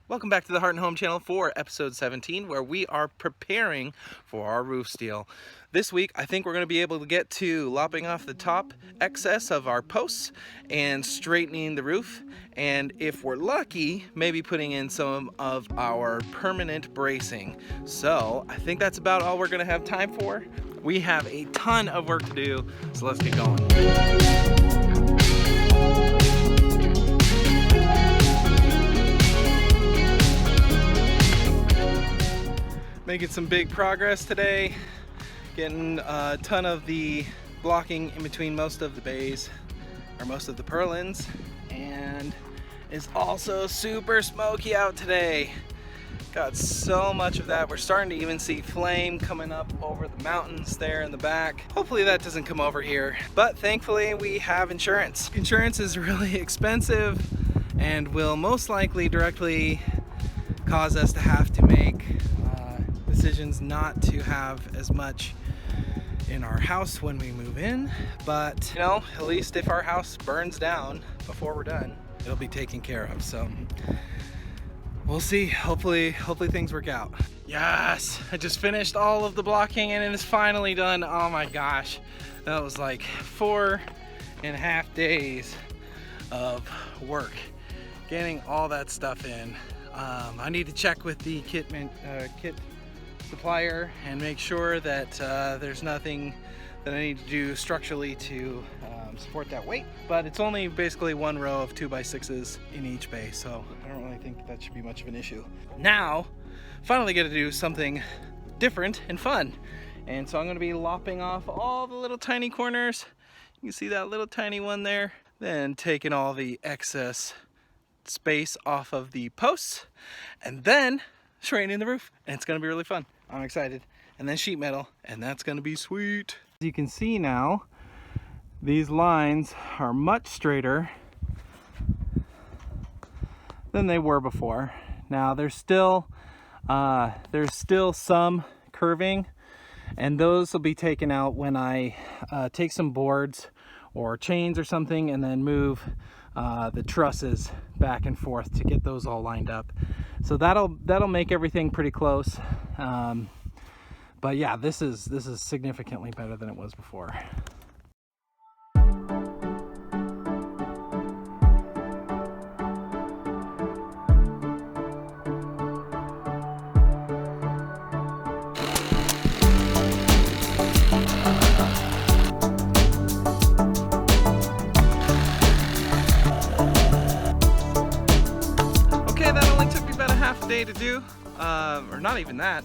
Welcome back to the Heart and Home channel for episode 17, where we are preparing for our roof steel. This week, I think we're going to be able to get to lopping off the top excess of our posts and straightening the roof. And if we're lucky, maybe putting in some of our permanent bracing. So I think that's about all we're going to have time for. We have a ton of work to do, so let's get going. Making some big progress today, getting a ton of the blocking in between most of the bays, or most of the purlins, and it's also super smoky out today. Got so much of that. We're starting to even see flame coming up over the mountains there in the back. Hopefully that doesn't come over here, but thankfully we have insurance. Insurance is really expensive and will most likely directly cause us to have to make decisions not to have as much in our house when we move in, but you know, at least if our house burns down before we're done, it'll be taken care of. So we'll see. Hopefully things work out. Yes, I just finished all of the blocking and it is finally done. Oh my gosh, that was like 4.5 days of work getting all that stuff in. I need to check with the kit supplier and make sure that there's nothing that I need to do structurally to support that weight, but it's only basically one row of 2x6s in each bay, so I don't really think that should be much of an issue. Now finally get to do something different and fun, and so I'm going to be lopping off all the little tiny corners. You can see that little tiny one there, then taking all the excess space off of the posts and then straightening the roof, and it's going to be really fun. I'm excited. And then sheet metal, and that's going to be sweet. As you can see now, these lines are much straighter than they were before. Now there's still some curving, and those will be taken out when I take some boards or chains or something and then move the trusses back and forth to get those all lined up. So that'll make everything pretty close. But yeah, this is significantly better than it was before. Day to do, or not even that,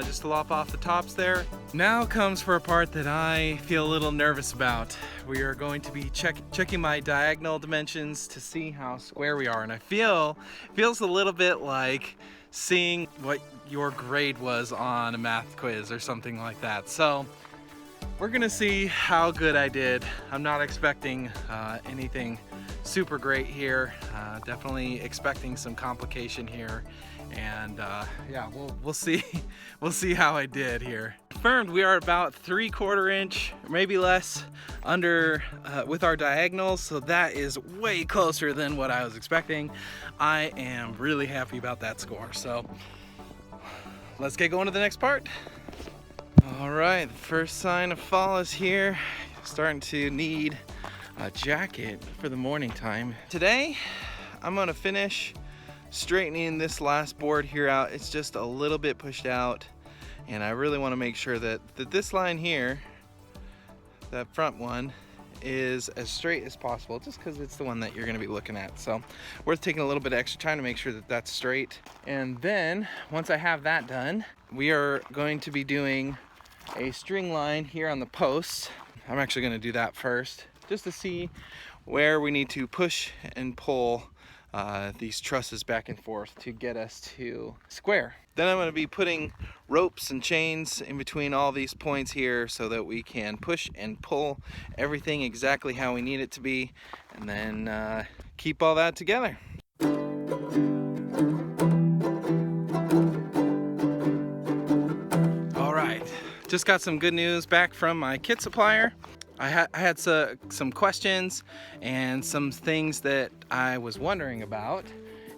just to lop off the tops there. Now comes for a part that I feel a little nervous about. We are going to be checking my diagonal dimensions to see how square we are, and I feels a little bit like seeing what your grade was on a math quiz or something like that. So we're gonna see how good I did. I'm not expecting anything super great here. Definitely expecting some complication here, and yeah, we'll see. We'll see how I did here. Confirmed, we are about 3/4 inch, maybe less, under with our diagonals, so that is way closer than what I was expecting. I am really happy about that score. So let's get going to the next part. All right, the first sign of fall is here. Starting to need a jacket for the morning time. Today, I'm gonna finish straightening this last board here out. It's just a little bit pushed out, and I really wanna make sure that this line here, that front one, is as straight as possible, just because it's the one that you're gonna be looking at. So worth taking a little bit of extra time to make sure that that's straight. And then once I have that done, we are going to be doing a string line here on the posts. I'm actually gonna do that first, just to see where we need to push and pull these trusses back and forth to get us to square. Then I'm going to be putting ropes and chains in between all these points here so that we can push and pull everything exactly how we need it to be, and then keep all that together. All right, just got some good news back from my kit supplier. I had some questions and some things that I was wondering about,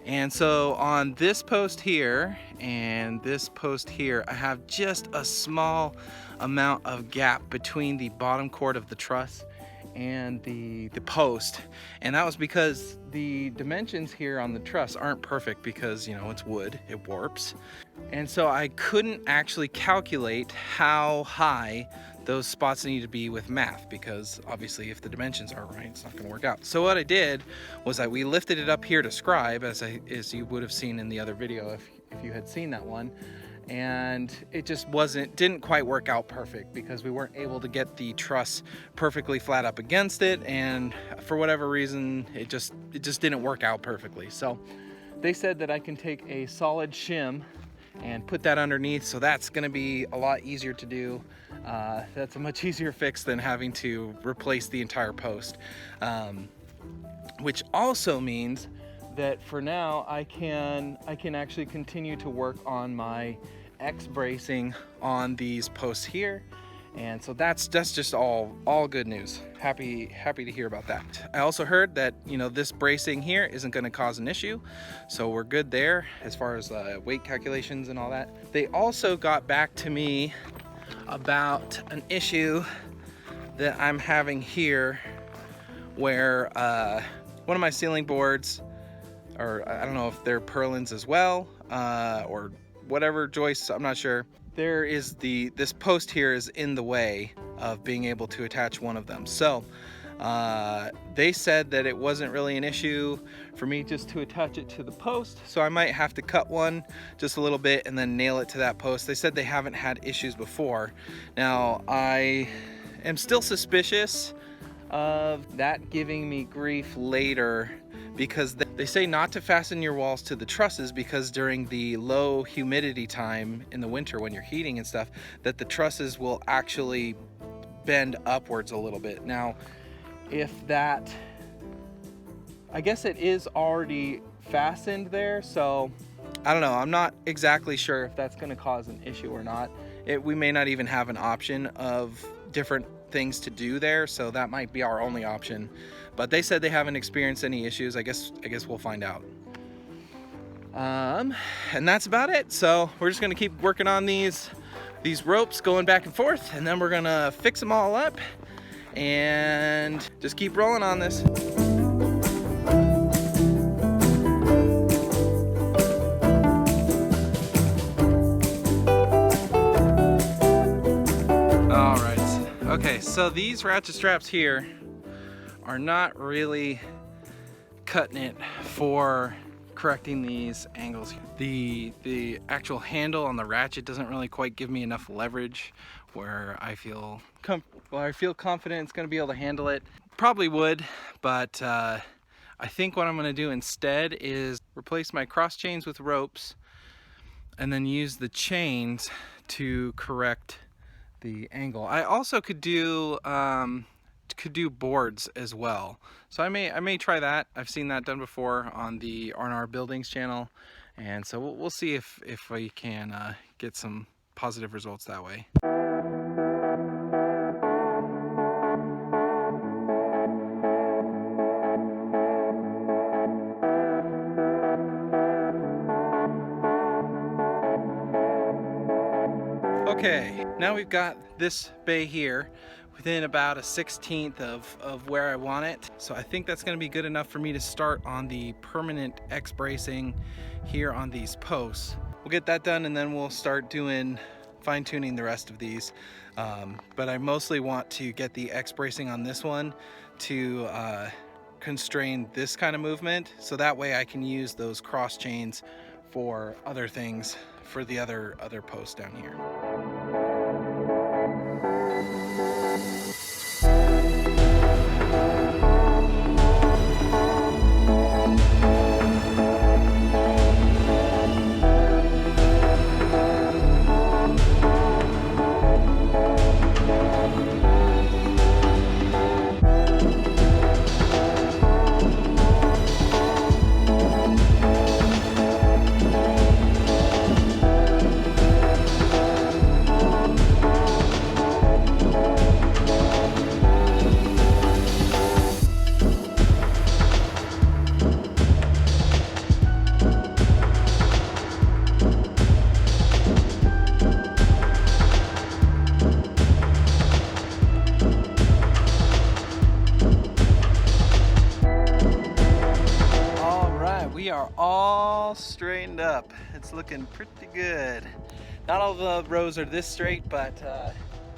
And so on this post here and this post here, I have just a small amount of gap between the bottom cord of the truss and the post, and that was because the dimensions here on the truss aren't perfect because, you know, it's wood, it warps, and so I couldn't actually calculate how high those spots need to be with math, because obviously if the dimensions aren't right, it's not going to work out. So what I did was we lifted it up here to scribe, as you would have seen in the other video if you had seen that one, and it just didn't quite work out perfect because we weren't able to get the truss perfectly flat up against it, and for whatever reason it just didn't work out perfectly. So they said that I can take a solid shim and put that underneath, so that's going to be a lot easier to do. That's a much easier fix than having to replace the entire post, which also means that for now I can actually continue to work on my X bracing on these posts here, and so that's just all good news. Happy to hear about that. I also heard that, you know, this bracing here isn't going to cause an issue, so we're good there as far as weight calculations and all that. They also got back to me about an issue that I'm having here, where one of my ceiling boards, or I don't know if they're purlins as well, or whatever joists, I'm not sure. There is this post here is in the way of being able to attach one of them. So they said that it wasn't really an issue for me just to attach it to the post, so I might have to cut one just a little bit and then nail it to that post. They said they haven't had issues before. Now I am still suspicious of that giving me grief later, because they say not to fasten your walls to the trusses, because during the low humidity time in the winter when you're heating and stuff, that the trusses will actually bend upwards a little bit. Now, if that, I guess it is already fastened there, so I don't know. I'm not exactly sure if that's going to cause an issue or not. We may not even have an option of different things to do there, so that might be our only option. But they said they haven't experienced any issues. I guess we'll find out. And that's about it. So we're just gonna keep working on these ropes going back and forth, and then we're gonna fix them all up and just keep rolling on this. All right. Okay, so these ratchet straps here are not really cutting it for correcting these angles. The actual handle on the ratchet doesn't really quite give me enough leverage where I feel confident it's going to be able to handle it. Probably would, but I think what I'm going to do instead is replace my cross chains with ropes and then use the chains to correct the angle. I also could do boards as well, so I may try that. I've seen that done before on the R&R Buildings channel, and so we'll see if we can get some positive results that way. Okay, now we've got this bay here within about a 1/16 of where I want it. So I think that's going to be good enough for me to start on the permanent X bracing here on these posts. We'll get that done and then we'll start doing fine-tuning the rest of these. But I mostly want to get the X bracing on this one to constrain this kind of movement, so that way I can use those cross chains for other things for the other posts down here. all straightened up. It's looking pretty good. Not all the rows are this straight, but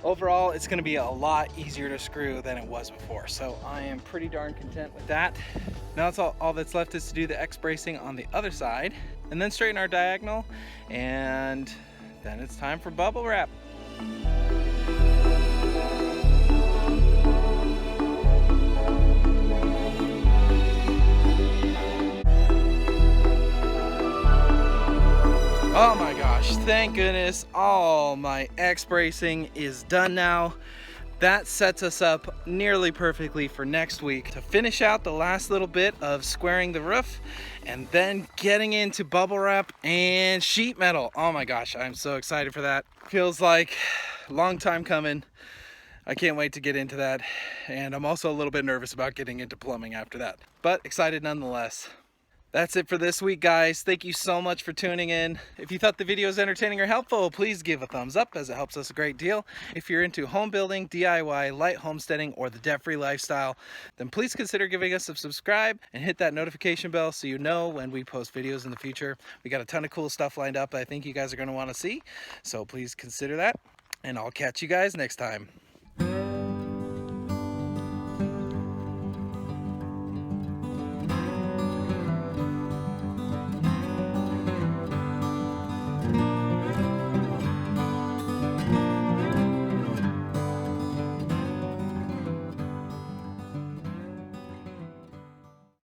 overall it's going to be a lot easier to screw than it was before. So I am pretty darn content with that. Now it's all that's left is to do the X bracing on the other side and then straighten our diagonal, and then it's time for bubble wrap. Oh my gosh, thank goodness all my X bracing is done now. That sets us up nearly perfectly for next week to finish out the last little bit of squaring the roof and then getting into bubble wrap and sheet metal. Oh my gosh, I'm so excited for that. Feels like a long time coming. I can't wait to get into that, and I'm also a little bit nervous about getting into plumbing after that, but excited nonetheless. That's it for this week, guys. Thank you so much for tuning in. If you thought the video was entertaining or helpful, please give a thumbs up, as it helps us a great deal. If you're into home building, DIY, light homesteading, or the debt-free lifestyle, then please consider giving us a subscribe and hit that notification bell so you know when we post videos in the future. We got a ton of cool stuff lined up I think you guys are going to want to see, so please consider that, and I'll catch you guys next time.